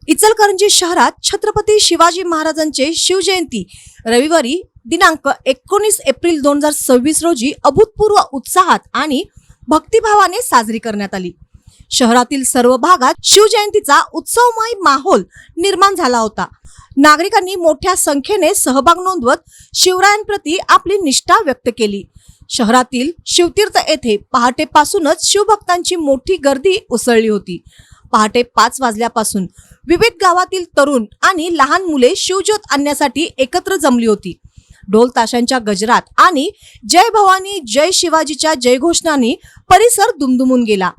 इचलकरंजी शहरात छत्रपती शिवाजी महाराजांचे शिवजयंती रविवारी दिनांक 19 एप्रिल 2026 रोजी अभूतपूर्व उत्साहात आणि भक्तिभावाने साजरी करण्यात आली। शहरातील सर्व भागात शिवजयंतीचा उत्सवमय माहोल निर्माण झाला होता। नागरिकांनी मोठ्या संख्येने सहभाग नोंदवत शिवरायांप्रती आपली निष्ठा व्यक्त केली। शहरातील शिवतीर्थ येथे पहाटेपासूनच शिवभक्तांची मोठी गर्दी उसळली होती। पहाटे 5 वाजल्यापासून विविध गावातील तरुण आणि लहान मुले शिवज्योत आणण्यासाठी एकत्र जमली होती। ढोल ताशांच्या गजरात आणि जय भवानी जय शिवाजीच्या जयघोषणांनी परिसर दुमदुमून गेला।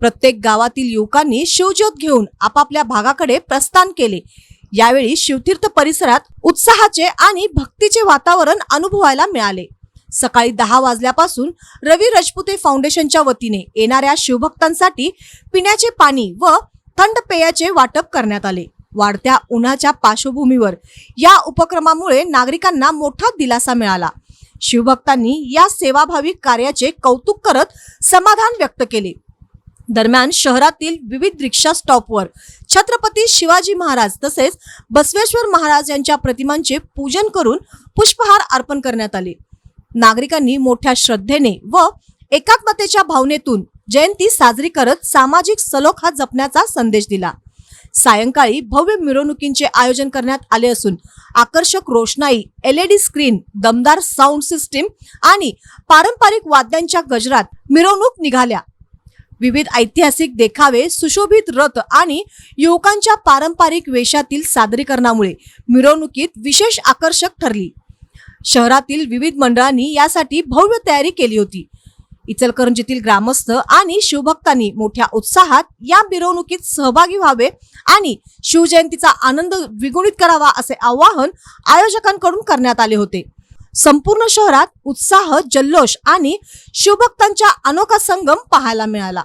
प्रत्येक गावातील युवकांनी शिवज्योत घेऊन आपापल्या भागाकडे प्रस्थान केले। यावेळी शिवतीर्थ परिसरात उत्साहाचे आणि भक्तीचे वातावरण अनुभवायला मिळाले। सकाळी 10 वाजल्यापासून रवी राजपुते फाउंडेशनच्या वतीने येणाऱ्या शिवभक्तांसाठी पिण्याचे पाणी व थंड पेयाचे वाटप करण्यात आले। वाढत्या उन्हाच्या पार्श्वभूमीवर या उपक्रमामुळे नागरिकांना मोठा दिलासा मिळाला। शिवभक्तांनी या सेवाभावी कार्याचे कौतुक करत समाधान व्यक्त केले। दरम्यान शहरातील विविध रिक्षा स्टॉपवर छत्रपती शिवाजी महाराज तसेच बसवेश्वर महाराज यांच्या प्रतिमांचे पूजन करून पुष्पहार अर्पण करण्यात आले। नागरिकांनी मोठ्या श्रद्धेने व एकात्मतेच्या भावनेतून जयंती साजरी करत सामाजिक सलोखा जपण्याचा संदेश दिला। सायंकाळी भव्य मिरवणुकींचे आयोजन करण्यात आले असून आकर्षक रोषणाई, LED स्क्रीन, दमदार साऊंड सिस्टीम आणि पारंपरिक वाद्यांच्या गजरात मिरवणूक निघाल्या। विविध ऐतिहासिक देखावे, सुशोभित रथ आणि युवकांच्या पारंपरिक वेशातील सादरीकरणामुळे मिरवणुकीत विशेष आकर्षक ठरली। शहरातील विविध मंडळांनी यासाठी भव्य तयारी केली होती। इचलकरंजीतील ग्रामस्थ आणि शिवभक्तांनी मोठ्या उत्साहात या मिरवणुकीत सहभागी व्हावे आणि शिवजयंतीचा आनंद द्विगुणित करावा असे आवाहन आयोजकांकडून करण्यात आले होते। संपूर्ण शहरात उत्साह, जल्लोष आणि शिवभक्तांचा अनोखा संगम पाहायला मिळाला।